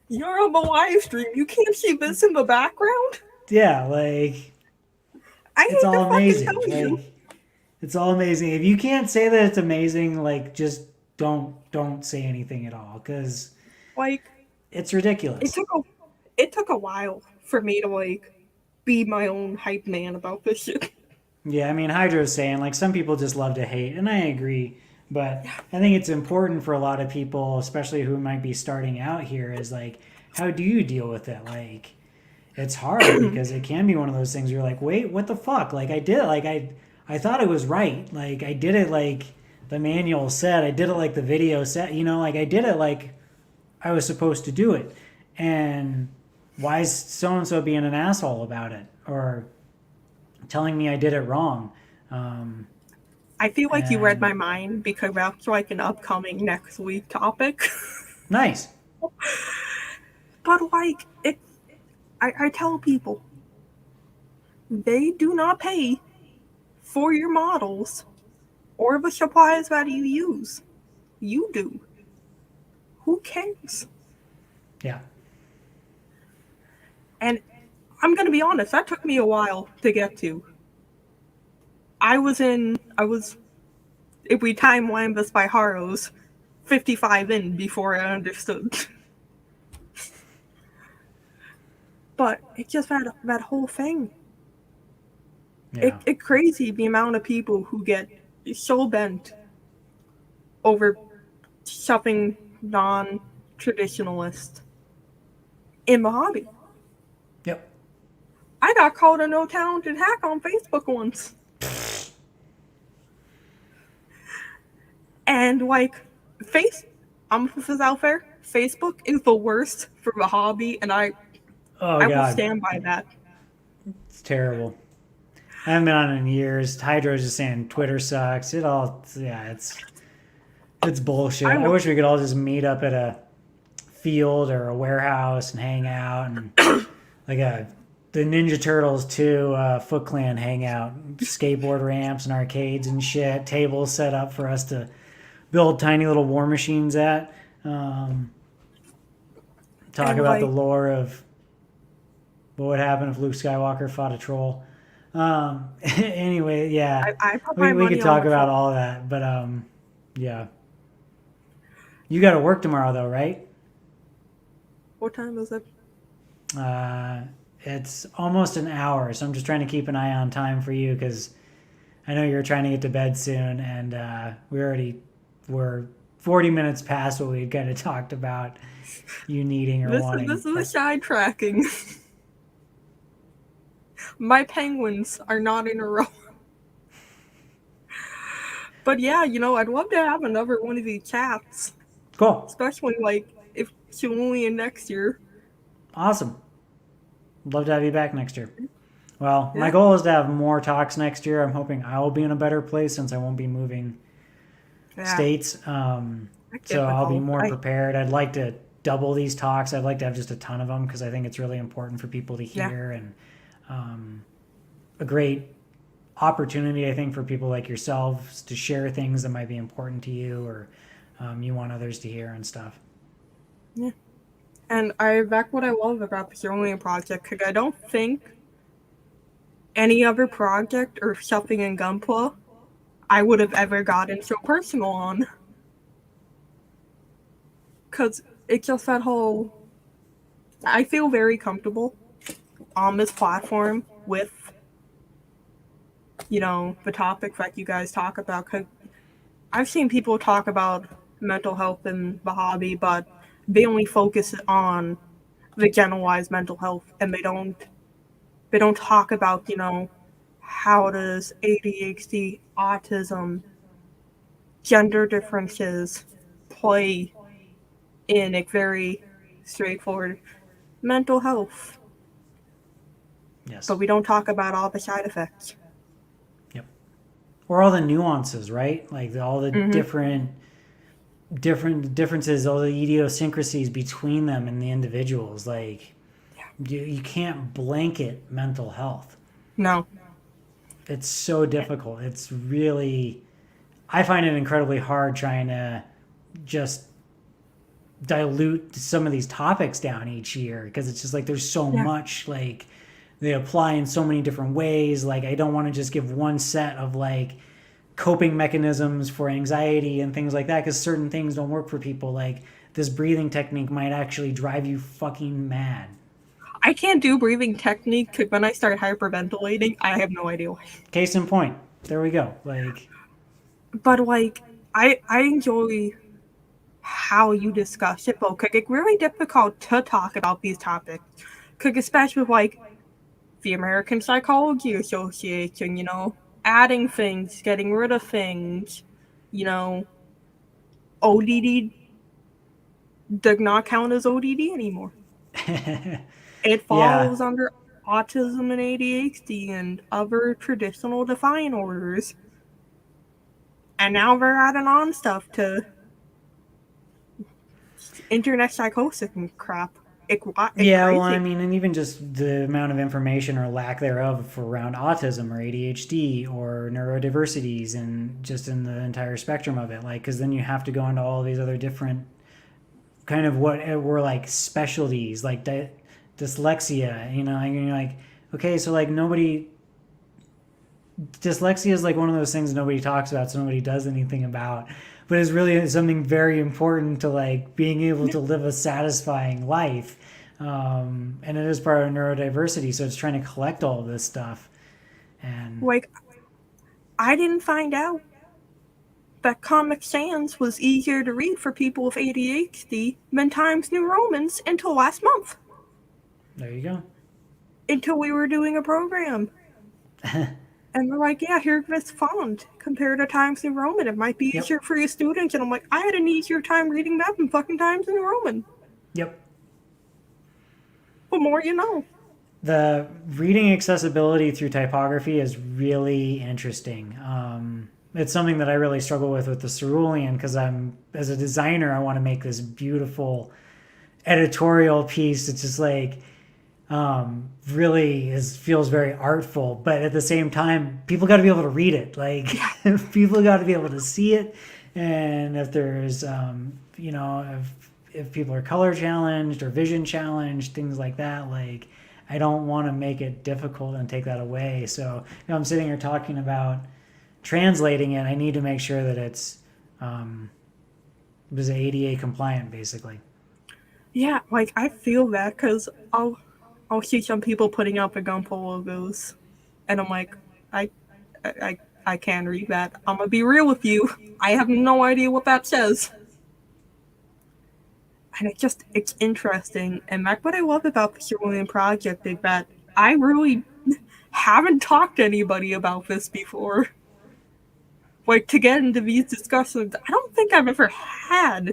you're on the live stream. You can't see this in the background? yeah, like I it's hate to all fucking amazing. tell you. Like it's all amazing. If you can't say that it's amazing, like just don't say anything at all because Like, it's it ridiculous. took a it took a while for me to like be my own hype man about this shit. Yeah, I mean, Hydro's saying like some people just love to hate, and I agree. But I think it's important for a lot of people, especially who might be starting out here, is like, how do you deal with it? Like, it's hard because it can be one of those things where you're like, wait, what the fuck? Like, I did it. Like, I thought it was right. Like, I did it like the manual said. I did it like the video said. Like I did it like I was supposed to do it. And why is so and so being an asshole about it? Or telling me I did it wrong. Um, I feel like you read and my mind because that's like an upcoming next week topic. nice. But like I tell people they do not pay for your models or the supplies that you use. You do. Who cares? Yeah. And I'm gonna be honest, that took me a while to get to. I was, if we timeline this by Haros, 55 in before I understood. But it's just that whole thing. Yeah. It's crazy the amount of people who get so bent over something non-traditionalist in the hobby. Yep. I got called a no talented hack on Facebook once. And like face I'm gonna put this out there. Facebook is the worst for the hobby and Oh I will God, stand by that. it's terrible. I haven't been on it in years. Hydro's just saying Twitter sucks. Yeah, it's bullshit. I I will wish we could all just meet up at a field or a warehouse and hang out and like the Ninja Turtles 2 Foot Clan hangout, skateboard ramps and arcades and shit, tables set up for us to build tiny little war machines at. Um, Talk and about the like lore of what would happen if Luke Skywalker fought a troll. Anyway, yeah, I put my we could money on talk the about troll. all of that, but yeah, you got to work tomorrow though, right? What time is it? Uh, it's almost an hour, so I'm just trying to keep an eye on time for you because I know you're trying to get to bed soon, and we're 40 minutes past what we had kind of talked about you needing or This wanting. is a sidetracking. My penguins are not in a row. But yeah, I'd love to have another one of these chats. Cool, Especially like if Chilean next year. awesome. Love to have you back next year. Well, my Yeah. goal is to have more talks next year. I'm hoping I will be in a better place since I won't be moving Yeah. states. I So get the I'll be whole more prepared. I'd like to double these talks. I'd like to have just a ton of them because I think it's really important for people to yeah. hear and a great opportunity, I think, for people like yourselves to share things that might be important to you or you want others to hear and stuff. Yeah. And that's what I love about the Chilean project, because I don't think any other project or something in Gunpla I would have ever gotten so personal on. Because it's just that whole. I feel very comfortable on this platform with, the topics that you guys talk about. Because I've seen people talk about mental health in the hobby, but they only focus on the generalized mental health and they don't talk about, how does ADHD, autism, gender differences play in a very straightforward mental health. Yes. But we don't talk about all the side effects. Yep. Or all the nuances, right? Like all the Mm-hmm. different differences, all the idiosyncrasies between them and the individuals. Like you can't blanket mental health. No. It's so difficult. It's really I find it incredibly hard trying to just dilute some of these topics down each year because it's just like there's so Yeah. much like they apply in so many different ways. Like I don't want to just give one set of like coping mechanisms for anxiety and things like that because certain things don't work for people. Like this breathing technique might actually drive you fucking mad. I can't do breathing technique 'cause when I start hyperventilating, I have no idea why. Case in point, there we go. Like, But like, I enjoy how you discuss it, but it's really difficult to talk about these topics. Cause especially with like the American Psychology Association, adding things, getting rid of things, you know, ODD does not count as ODD anymore. It yeah, falls under autism and ADHD and other traditional defiant orders. And now they're adding on stuff to internet psychosis and crap. It yeah. Well, I crazy. mean, and even just the amount of information or lack thereof for around autism or ADHD or neurodiversities and just in the entire spectrum of it. Like, because then you have to go into all these other different kind of what were like specialties, like dyslexia. And you're like, okay, so like nobody dyslexia is like one of those things nobody talks about, so nobody does anything about. But it's really something very important to like being able to live a satisfying life. And it is part of neurodiversity, so it's trying to collect all of this stuff. And Like, I didn't find out that Comic Sans was easier to read for people with ADHD than Times New Romans until last month. there you go. Until we were doing a program. And they're like, yeah, here's this font compared to Times New Roman. It might be Yep. easier for your students. And I'm like, I had an easier time reading that than fucking Times New Roman. Yep. The more you know. The reading accessibility through typography is really interesting. It's something that I really struggle with the cerulean because as a designer, I want to make this beautiful editorial piece. It's just like really feels very artful, but at the same time, people got to be able to read it. Like Yeah. people got to be able to see it, and if there's if people are color challenged or vision challenged, things like that, like I don't want to make it difficult and take that away. So I'm sitting here talking about translating it. I need to make sure that it's was ADA compliant, basically. Yeah, like I feel that because I'll see some people putting up the Gunpla logos, and I'm like, I, I can't read that. I'm gonna be real with you. I have no idea what that says. And it's interesting. And that's what I love about the Cerulean Project is that I really haven't talked to anybody about this before. Like to get into these discussions, I don't think I've ever had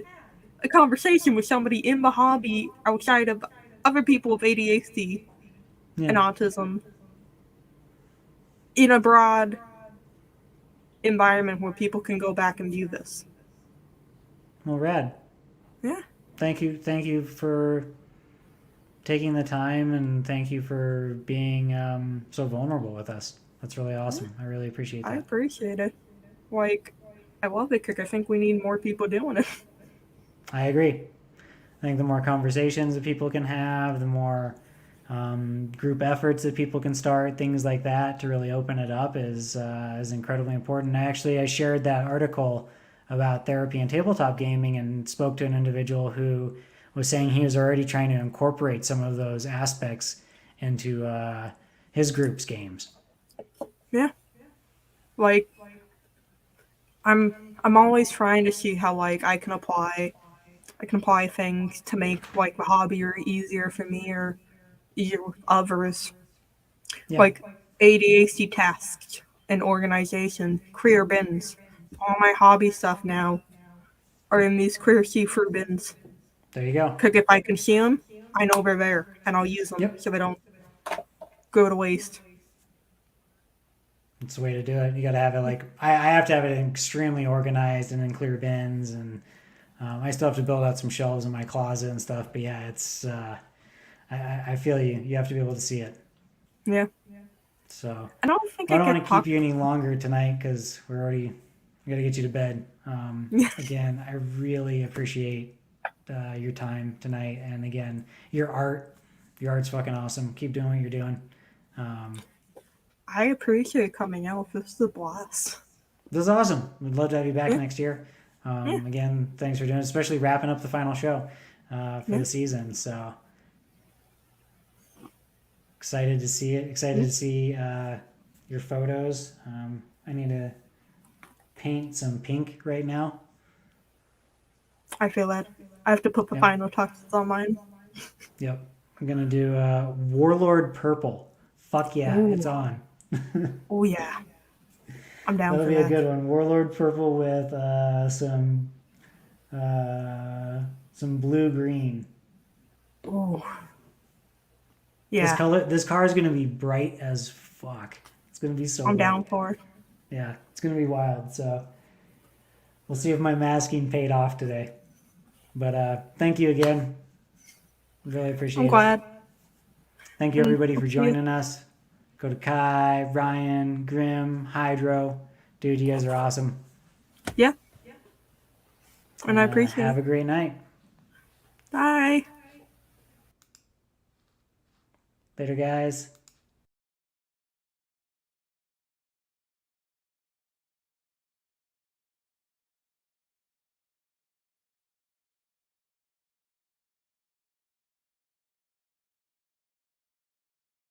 a conversation with somebody in the hobby outside of other people with ADHD Yeah. and autism in a broad environment where people can go back and view this. Well, rad. Yeah. Thank you for taking the time, and thank you for being so vulnerable with us. That's really awesome. I really appreciate I that. appreciate it. Like, I love it because I think we need more people doing it. I agree. I think the more conversations that people can have, the more group efforts that people can start, things like that, to really open it up is incredibly important. I shared that article about therapy and tabletop gaming and spoke to an individual who was saying he was already trying to incorporate some of those aspects into his group's games. Yeah. Like, I'm always trying to see how like I can apply things to make like the hobby or easier for me or easier with others. Yeah, Like ADHD tasks and organization, career bins. All my hobby stuff now are in these career see-through bins. there you go. Because if I can see them, I know they're there and I'll use them Yep, so they don't go to waste. it's the way to do it. You got to have it like I have to have it extremely organized and in clear bins, and I still have to build out some shelves in my closet and stuff. But yeah, it's I feel you. You have to be able to see it. Yeah. So I don't think I I don't could want to keep talk. you any longer tonight because we're I gotta get you to bed. Again, I really appreciate your time tonight, and again, your art's fucking awesome. Keep doing what you're doing. I appreciate coming out. This is a blast. This is awesome. We'd love to have you back Yeah, next year. yeah, Again, thanks for doing it, especially wrapping up the final show for yeah. the season. So excited to see it. Excited Yeah. to see your photos. I need to paint some pink right now. I feel that. I have to put the Yep. final touches on mine. Yep. I'm gonna do Warlord Purple. Fuck yeah, it's Ooh, on. oh yeah, I'm down That'll for be a that. good one. Warlord Purple with some blue green. Oh This yeah, color, this car is gonna be bright as fuck. It's gonna be so I'm bright. down for it. Yeah, it's gonna be wild. So we'll see if my masking paid off today. But thank you again. Really I'm appreciate it. glad. Thank you And everybody hope for you, joining us. Go to Kai, Ryan, Grim, Hydro. Dude, you guys are awesome. yeah, and And I appreciate have it. a great night. Bye. Later, guys.